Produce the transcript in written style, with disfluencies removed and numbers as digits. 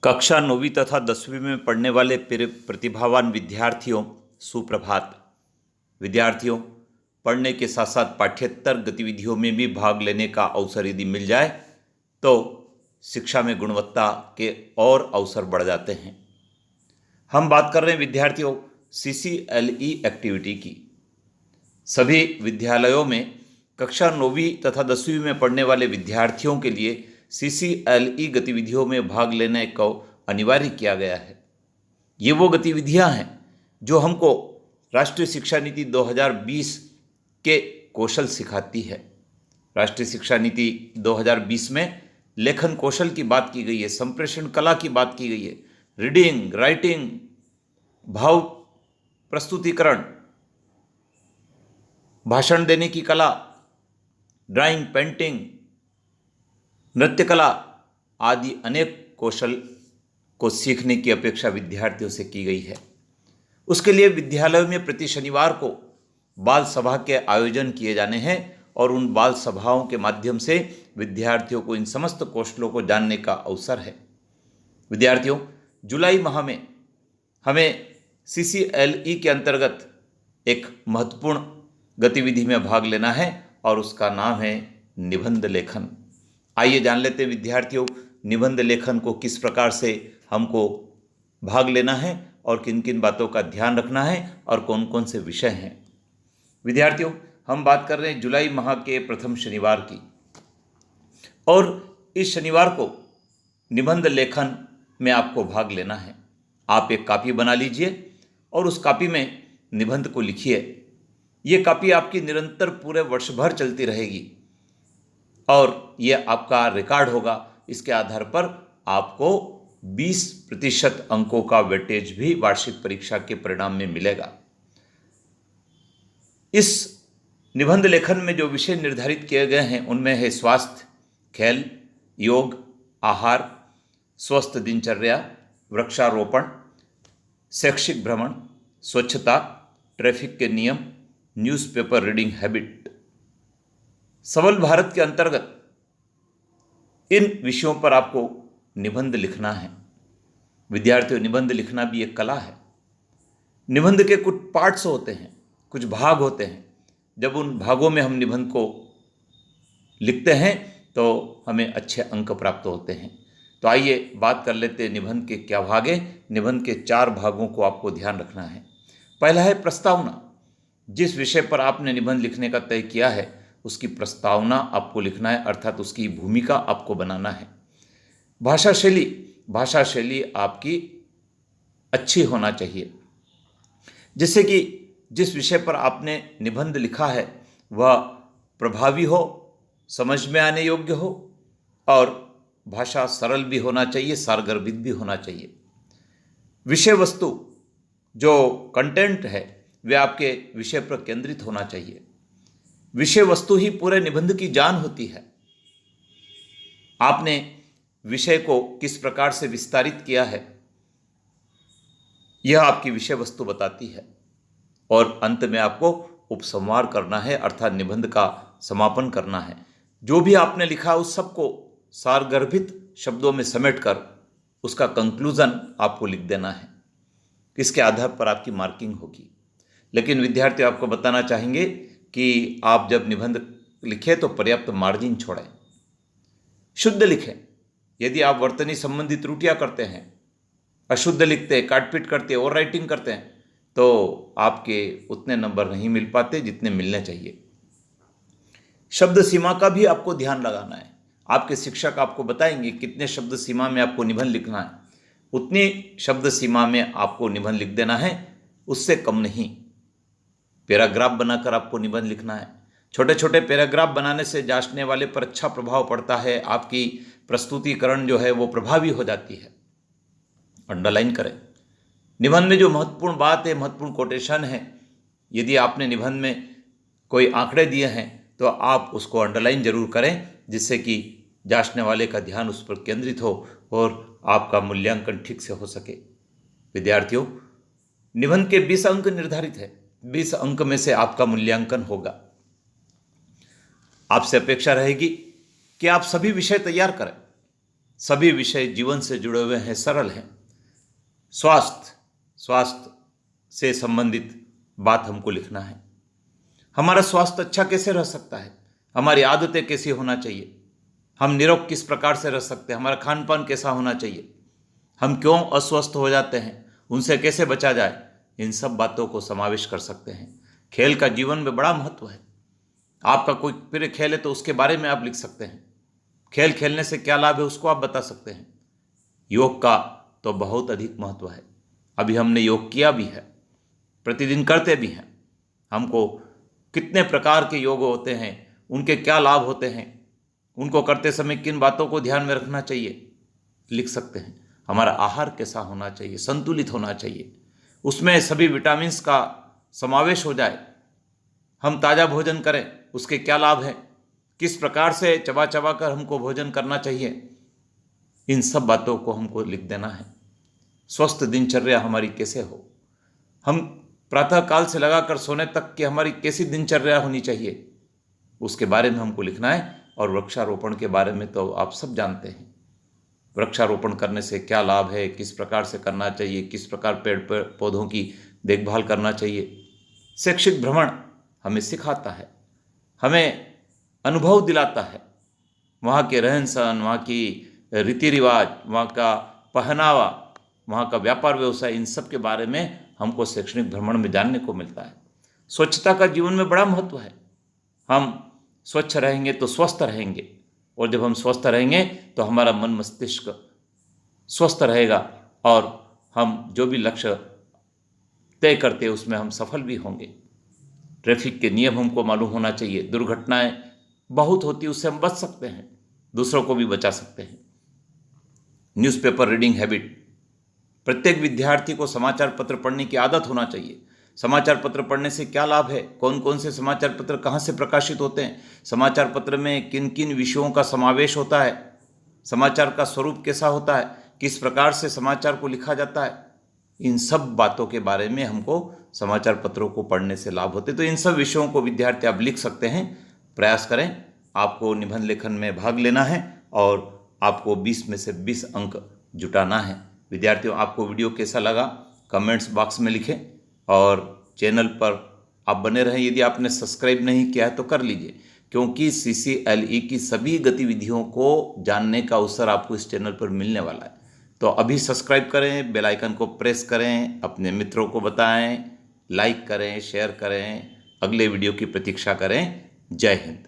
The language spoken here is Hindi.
कक्षा 9वीं तथा 10वीं में पढ़ने वाले प्रतिभावान विद्यार्थियों, सुप्रभात। विद्यार्थियों, पढ़ने के साथ साथ पाठ्येतर गतिविधियों में भी भाग लेने का अवसर यदि मिल जाए तो शिक्षा में गुणवत्ता के और अवसर बढ़ जाते हैं। हम बात कर रहे हैं विद्यार्थियों CCLE एक्टिविटी की। सभी विद्यालयों में कक्षा 9वीं तथा 10वीं में पढ़ने वाले विद्यार्थियों के लिए CCLE गतिविधियों में भाग लेने को अनिवार्य किया गया है। ये वो गतिविधियां हैं जो हमको राष्ट्रीय शिक्षा नीति 2020 के कौशल सिखाती है। राष्ट्रीय शिक्षा नीति 2020 में लेखन कौशल की बात की गई है, संप्रेषण कला की बात की गई है, रीडिंग, राइटिंग, भाव प्रस्तुतिकरण, भाषण देने की कला, ड्राइंग, पेंटिंग, नृत्य कला आदि अनेक कौशल को सीखने की अपेक्षा विद्यार्थियों से की गई है। उसके लिए विद्यालयों में प्रति शनिवार को बाल सभा के आयोजन किए जाने हैं और उन बाल सभाओं के माध्यम से विद्यार्थियों को इन समस्त कौशलों को जानने का अवसर है। विद्यार्थियों, जुलाई माह में हमें CCLE के अंतर्गत एक महत्वपूर्ण गतिविधि में भाग लेना है और उसका नाम है निबंध लेखन। आइए जान लेते हैं विद्यार्थियों, निबंध लेखन को किस प्रकार से हमको भाग लेना है और किन किन बातों का ध्यान रखना है और कौन कौन से विषय हैं। विद्यार्थियों, हम बात कर रहे हैं जुलाई माह के प्रथम शनिवार की, और इस शनिवार को निबंध लेखन में आपको भाग लेना है। आप एक कॉपी बना लीजिए और उस कॉपी में निबंध को लिखिए। ये कॉपी आपकी निरंतर पूरे वर्ष भर चलती रहेगी और ये आपका रिकॉर्ड होगा। इसके आधार पर आपको 20% अंकों का वेटेज भी वार्षिक परीक्षा के परिणाम में मिलेगा। इस निबंध लेखन में जो विषय निर्धारित किए गए हैं उनमें है स्वास्थ्य, खेल, योग, आहार, स्वस्थ दिनचर्या, वृक्षारोपण, शैक्षिक भ्रमण, स्वच्छता, ट्रैफिक के नियम, न्यूज़पेपर रीडिंग हैबिट। सबल भारत के अंतर्गत इन विषयों पर आपको निबंध लिखना है। विद्यार्थियों, निबंध लिखना भी एक कला है। निबंध के कुछ पार्ट्स होते हैं, कुछ भाग होते हैं। जब उन भागों में हम निबंध को लिखते हैं तो हमें अच्छे अंक प्राप्त होते हैं। तो आइए बात कर लेते हैं निबंध के क्या भाग हैं। निबंध के 4 भागों को आपको ध्यान रखना है। पहला है प्रस्तावना। जिस विषय पर आपने निबंध लिखने का तय किया है उसकी प्रस्तावना आपको लिखना है, अर्थात उसकी भूमिका आपको बनाना है। भाषा शैली, भाषा शैली आपकी अच्छी होना चाहिए, जिससे कि जिस विषय पर आपने निबंध लिखा है वह प्रभावी हो, समझ में आने योग्य हो और भाषा सरल भी होना चाहिए, सारगर्भित भी होना चाहिए। विषय वस्तु, जो कंटेंट है वे आपके विषय पर केंद्रित होना चाहिए। विषय वस्तु ही पूरे निबंध की जान होती है। आपने विषय को किस प्रकार से विस्तारित किया है यह आपकी विषय वस्तु बताती है, और अंत में आपको उपसंहार करना है, अर्थात निबंध का समापन करना है। जो भी आपने लिखा उस सबको सारगर्भित शब्दों में समेटकर उसका कंक्लूजन आपको लिख देना है। इसके आधार पर आपकी मार्किंग होगी। लेकिन विद्यार्थी आपको बताना चाहेंगे कि आप जब निबंध लिखें तो पर्याप्त मार्जिन छोड़ें, शुद्ध लिखें। यदि आप वर्तनी संबंधी त्रुटियां करते हैं, अशुद्ध लिखते हैं, काटपीट करते हैं, ओवर राइटिंग करते हैं, तो आपके उतने नंबर नहीं मिल पाते जितने मिलने चाहिए। शब्द सीमा का भी आपको ध्यान लगाना है। आपके शिक्षक आपको बताएंगे कितने शब्द सीमा में आपको निबंध लिखना है, उतनी शब्द सीमा में आपको निबंध लिख देना है, उससे कम नहीं। पैराग्राफ बनाकर आपको निबंध लिखना है। छोटे छोटे पैराग्राफ बनाने से जांचने वाले पर अच्छा प्रभाव पड़ता है, आपकी प्रस्तुतिकरण जो है वो प्रभावी हो जाती है। अंडरलाइन करें। निबंध में जो महत्वपूर्ण बात है, महत्वपूर्ण कोटेशन है, यदि आपने निबंध में कोई आंकड़े दिए हैं तो आप उसको अंडरलाइन जरूर करें, जिससे कि जांचने वाले का ध्यान उस पर केंद्रित हो और आपका मूल्यांकन ठीक से हो सके। विद्यार्थियों, निबंध के 20 अंक निर्धारित है। 20 अंक में से आपका मूल्यांकन होगा। आपसे अपेक्षा रहेगी कि आप सभी विषय तैयार करें, सभी विषय जीवन से जुड़े हुए हैं, सरल हैं। स्वास्थ्य से संबंधित बात हमको लिखना है। हमारा स्वास्थ्य अच्छा कैसे रह सकता है, हमारी आदतें कैसी होना चाहिए, हम निरोग किस प्रकार से रह सकते हैं, हमारा खान पान कैसा होना चाहिए, हम क्यों अस्वस्थ हो जाते हैं, उनसे कैसे बचा जाए, इन सब बातों को समावेश कर सकते हैं। खेल का जीवन में बड़ा महत्व है। आपका कोई प्रिय खेल है तो उसके बारे में आप लिख सकते हैं। खेल खेलने से क्या लाभ है उसको आप बता सकते हैं। योग का तो बहुत अधिक महत्व है। अभी हमने योग किया भी है, प्रतिदिन करते भी हैं। हमको कितने प्रकार के योग होते हैं, उनके क्या लाभ होते हैं, उनको करते समय किन बातों को ध्यान में रखना चाहिए, लिख सकते हैं। हमारा आहार कैसा होना चाहिए, संतुलित होना चाहिए, उसमें सभी विटामिन्स का समावेश हो जाए, हम ताज़ा भोजन करें, उसके क्या लाभ हैं, किस प्रकार से चबा चबा कर हमको भोजन करना चाहिए, इन सब बातों को हमको लिख देना है। स्वस्थ दिनचर्या हमारी कैसे हो, हम प्रातः काल से लगाकर सोने तक की हमारी कैसी दिनचर्या होनी चाहिए, उसके बारे में हमको लिखना है। और वृक्षारोपण के बारे में तो आप सब जानते हैं। वृक्षारोपण करने से क्या लाभ है, किस प्रकार से करना चाहिए, किस प्रकार पेड़ पौधों की देखभाल करना चाहिए। शैक्षिक भ्रमण हमें सिखाता है, हमें अनुभव दिलाता है, वहाँ के रहन सहन, वहाँ की रीति रिवाज, वहाँ का पहनावा, वहाँ का व्यापार व्यवसाय, इन सब के बारे में हमको शैक्षणिक भ्रमण में जानने को मिलता है। स्वच्छता का जीवन में बड़ा महत्व है। हम स्वच्छ रहेंगे तो स्वस्थ रहेंगे, और जब हम स्वस्थ रहेंगे तो हमारा मन मस्तिष्क स्वस्थ रहेगा, और हम जो भी लक्ष्य तय करते हैं उसमें हम सफल भी होंगे। ट्रैफिक के नियम हमको मालूम होना चाहिए। दुर्घटनाएं बहुत होती, उससे हम बच सकते हैं, दूसरों को भी बचा सकते हैं। न्यूज़पेपर रीडिंग हैबिट, प्रत्येक विद्यार्थी को समाचार पत्र पढ़ने की आदत होना चाहिए। समाचार पत्र पढ़ने से क्या लाभ है, कौन कौन से समाचार पत्र कहाँ से प्रकाशित होते हैं, समाचार पत्र में किन किन विषयों का समावेश होता है, समाचार का स्वरूप कैसा होता है, किस प्रकार से समाचार को लिखा जाता है, इन सब बातों के बारे में हमको समाचार पत्रों को पढ़ने से लाभ होते। तो इन सब विषयों को विद्यार्थी आप लिख सकते हैं। प्रयास करें, आपको निबंध लेखन में भाग लेना है और आपको 20 में से 20 अंक जुटाना है। विद्यार्थियों, आपको वीडियो कैसा लगा कमेंट्स बॉक्स में लिखें, और चैनल पर आप बने रहें। यदि आपने सब्सक्राइब नहीं किया है तो कर लीजिए, क्योंकि CCLE की सभी गतिविधियों को जानने का अवसर आपको इस चैनल पर मिलने वाला है। तो अभी सब्सक्राइब करें, बेल आइकन को प्रेस करें, अपने मित्रों को बताएं, लाइक करें, शेयर करें, अगले वीडियो की प्रतीक्षा करें। जय हिंद।